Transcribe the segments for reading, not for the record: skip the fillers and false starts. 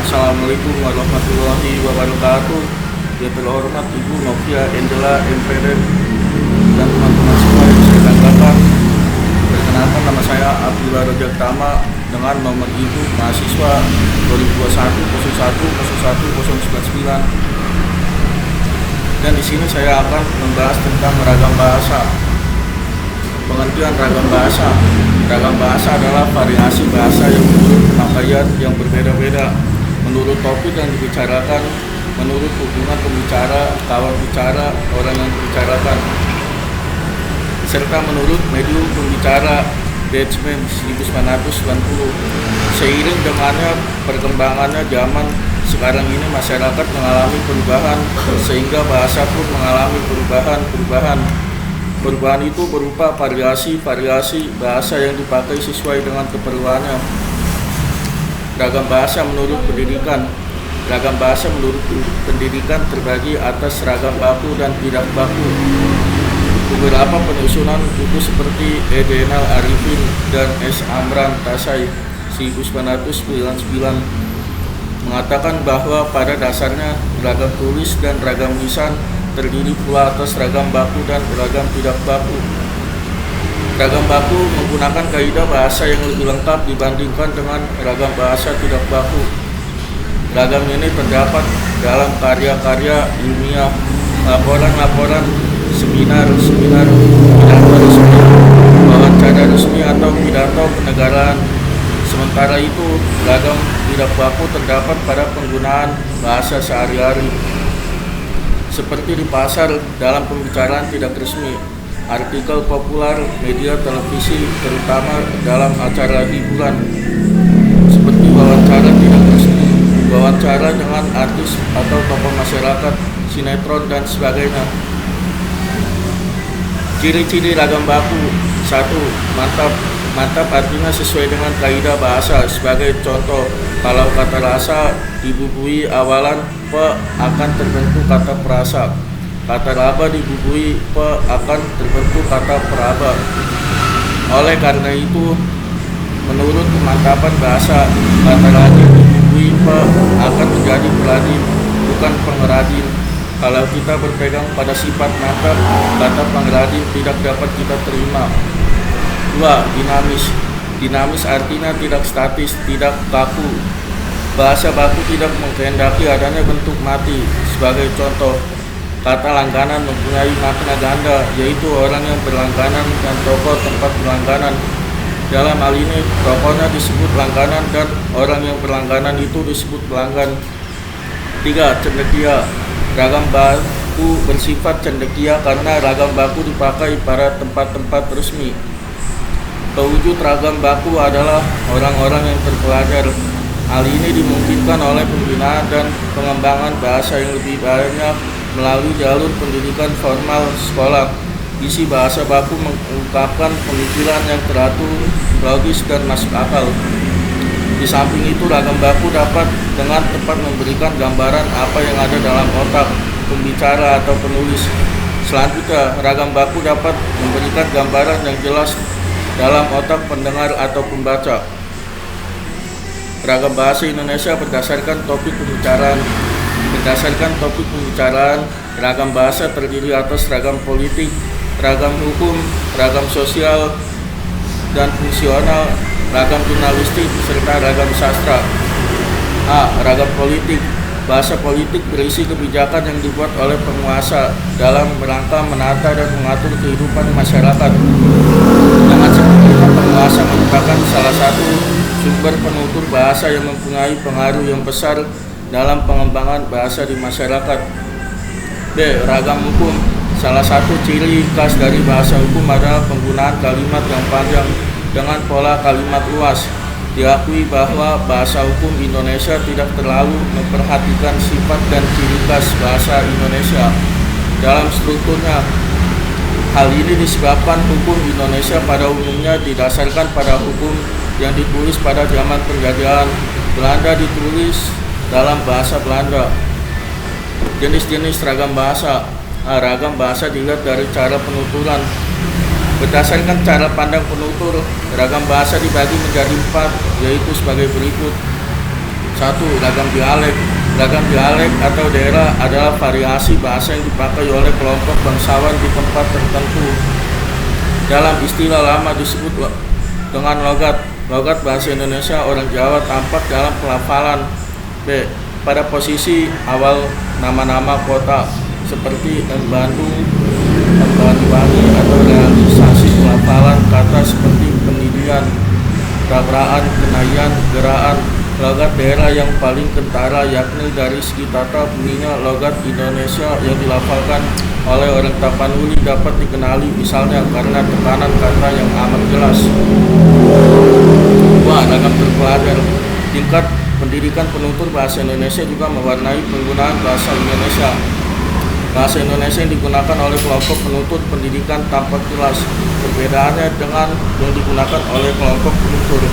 Assalamualaikum warahmatullahi wabarakatuh. Yang terhormat Ibu Novia Endela MPD dan teman-teman semua yang saya banggakan. Perkenalkan, nama saya Abdullah Rojak Tama dengan nomor ibu mahasiswa 2021 01 01 099. Dan di sini saya akan membahas tentang ragam bahasa. Pengertian ragam bahasa. Ragam bahasa adalah variasi bahasa yang menurut pemakaian yang berbeda-beda, menurut topik yang dibicarakan, menurut hubungan pembicara, kawan bicara, orang yang dibicarakan, serta menurut medium pembicara. Batchman 1990. Seiring dengannya perkembangannya zaman sekarang ini, masyarakat mengalami perubahan sehingga bahasa pun mengalami perubahan. Perubahan itu berupa variasi bahasa yang dipakai sesuai dengan keperluannya. Ragam bahasa menurut pendidikan. Ragam bahasa menurut pendidikan terbagi atas ragam baku dan tidak baku. Beberapa penyusunan buku seperti Edenal Arifin dan S. Amran Tasai 1999 mengatakan bahwa pada dasarnya ragam tulis dan ragam lisan terdiri pula atas ragam baku dan ragam tidak baku. Ragam baku menggunakan kaidah bahasa yang lebih lengkap dibandingkan dengan ragam bahasa tidak baku. Ragam ini terdapat dalam karya-karya ilmiah, laporan-laporan, seminar, pidato resmi, wawancara resmi atau pidato kenegaraan. Sementara itu, ragam tidak baku terdapat pada penggunaan bahasa sehari-hari, seperti di pasar, dalam pembicaraan tidak resmi, artikel populer, media televisi, terutama dalam acara hiburan, seperti wawancara tidak resmi, wawancara dengan artis atau tokoh masyarakat, sinetron, dan sebagainya. Ciri-ciri ragam baku. 1. Mantap artinya sesuai dengan kaidah bahasa. Sebagai contoh, kalau kata rasa dibubui awalan pe akan terbentuk kata perasa. Kata raba dibubui pe akan terbentuk kata peraba. Oleh karena itu, menurut kemantapan bahasa, kata rajin dibubui pe akan menjadi peladin, bukan pengrajin. Kalau kita berpegang pada sifat mantap, kata pengrajin tidak dapat kita terima. 2. Dinamis artinya tidak statis, tidak baku. Bahasa baku tidak mengkehendaki adanya bentuk mati. Sebagai contoh, kata langganan mempunyai makna ganda, yaitu orang yang berlangganan dan toko tempat berlangganan. Dalam hal ini, tokonya disebut langganan dan orang yang berlangganan itu disebut pelanggan. 3. Cendekia. Ragam baku bersifat cendekia karena ragam baku dipakai pada tempat-tempat resmi. Pewujud ragam baku adalah orang-orang yang terpelajar. Hal ini dimungkinkan oleh pembinaan dan pengembangan bahasa yang lebih banyak melalui jalur pendidikan formal sekolah. Isi bahasa baku mengungkapkan pemikiran yang teratur, logis, dan masuk akal. Di samping itu, ragam baku dapat dengan tepat memberikan gambaran apa yang ada dalam otak pembicara atau penulis. Selanjutnya, ragam baku dapat memberikan gambaran yang jelas dalam otak pendengar atau pembaca. Ragam bahasa Indonesia berdasarkan topik pembicaraan. Berdasarkan topik pembicaraan, ragam bahasa terdiri atas ragam politik, ragam hukum, ragam sosial dan fungsional, ragam jurnalistik, serta ragam sastra. A. Ragam politik. Bahasa politik berisi kebijakan yang dibuat oleh penguasa dalam rangka menata dan mengatur kehidupan masyarakat. Dengan seperti itu, penguasa merupakan salah satu sumber penutur bahasa yang mempunyai pengaruh yang besar dalam pengembangan bahasa di masyarakat. B. Ragam hukum. Salah satu ciri khas dari bahasa hukum adalah penggunaan kalimat yang panjang dengan pola kalimat luas. Diakui bahwa bahasa hukum Indonesia tidak terlalu memperhatikan sifat dan ciri khas bahasa Indonesia dalam strukturnya. Hal ini disebabkan hukum Indonesia pada umumnya didasarkan pada hukum yang ditulis pada zaman penjajahan Belanda, ditulis dalam bahasa Belanda. Jenis-jenis ragam bahasa. Ragam bahasa dilihat dari cara penuturan. Berdasarkan cara pandang penutur, ragam bahasa dibagi menjadi 4, yaitu sebagai berikut. Satu, ragam dialek. Ragam dialek atau daerah adalah variasi bahasa yang dipakai oleh kelompok bangsawan di tempat tertentu. Dalam istilah lama disebut dengan logat. Logat bahasa Indonesia orang Jawa tampak dalam pelafalan. B. Pada posisi awal nama-nama kota seperti Bandung, Banyuwangi, atau realisasi pelafalan kata seperti Pendidikan, Tabraan, Kenayan, Geraan. Logat daerah yang paling kentara yakni dari segi tata bunyinya logat Indonesia yang dilafalkan oleh orang Tapanuli dapat dikenali misalnya karena tekanan kata yang amat jelas. Dua, ragam terpelajar. Tingkat pendidikan penutur bahasa Indonesia juga mewarnai penggunaan bahasa Indonesia. Bahasa Indonesia yang digunakan oleh kelompok penutur pendidikan tampak jelas perbedaannya dengan yang digunakan oleh kelompok penutur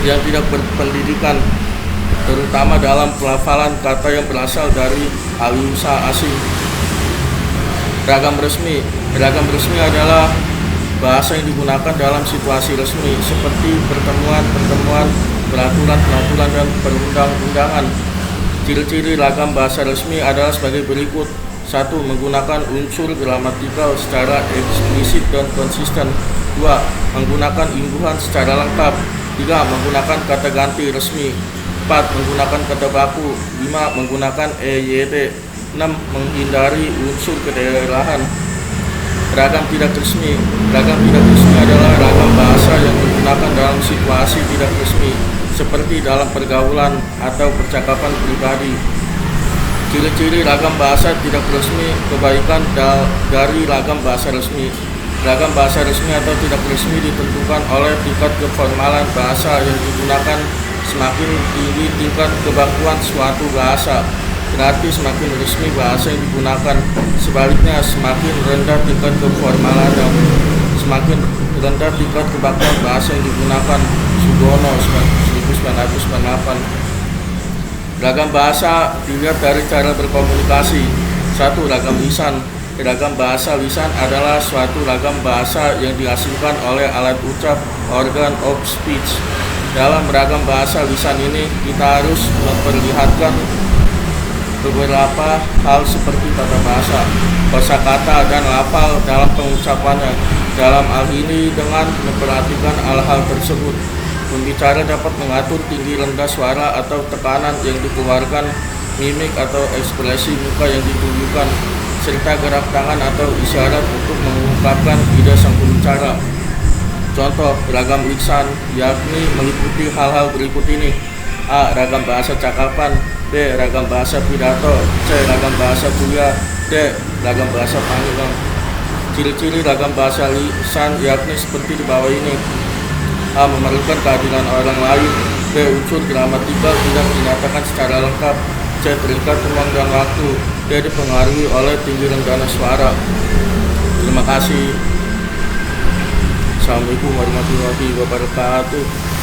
yang tidak berpendidikan, terutama dalam pelafalan kata yang berasal dari aliusa asing. Ragam resmi. Ragam resmi adalah bahasa yang digunakan dalam situasi resmi seperti pertemuan-pertemuan, peraturan-peraturan, dan perundang-undangan. Ciri-ciri ragam bahasa resmi adalah sebagai berikut. 1. Menggunakan unsur gramatikal secara eksplisit dan konsisten. 2. Menggunakan imbuhan secara lengkap. 3. Menggunakan kata ganti resmi. 4. Menggunakan kata baku. 5. Menggunakan EYT. 6. Menghindari unsur kedaerahan. Ragam tidak resmi. Ragam tidak resmi adalah ragam bahasa yang digunakan dalam situasi tidak resmi, seperti dalam pergaulan atau percakapan pribadi. Ciri-ciri ragam bahasa tidak resmi. Kebaikan dari ragam bahasa resmi. Ragam bahasa resmi atau tidak resmi ditentukan oleh tingkat keformalan bahasa yang digunakan. Semakin tinggi tingkat kebakuan suatu bahasa, berarti semakin resmi bahasa yang digunakan. Sebaliknya, semakin rendah tingkat keformalannya, semakin rendah tingkat kebakuan bahasa yang digunakan. Sugono 1998. Ragam bahasa dilihat dari cara berkomunikasi. 1. Ragam lisan. Ragam bahasa lisan adalah suatu ragam bahasa yang dihasilkan oleh alat ucap, organ of speech. Dalam ragam bahasa lisan ini, kita harus memperlihatkan beberapa hal seperti tata bahasa, kosakata, dan lafal dalam pengucapannya. Dalam hal ini, dengan memperhatikan hal-hal tersebut, pembicara dapat mengatur tinggi rendah suara atau tekanan yang dikeluarkan, mimik atau ekspresi muka yang ditunjukkan, serta gerak tangan atau isyarat untuk mengungkapkan ide sang pembicara. Contoh ragam lisan yakni meliputi hal-hal berikut ini. A. Ragam bahasa cakapan. B. Ragam bahasa pidato. C. Ragam bahasa kuliah. D. Ragam bahasa panggilan. Ciri-ciri ragam bahasa lisan yakni seperti di bawah ini. A. Memerlukan kehadiran orang lain. B. Unsur gramatikal tidak dinyatakan secara lengkap. C. Terikat ruang dan waktu. D. Dipengaruhi oleh tinggi rendahnya suara. Terima kasih. Assalamualaikum warahmatullahi wabarakatuh.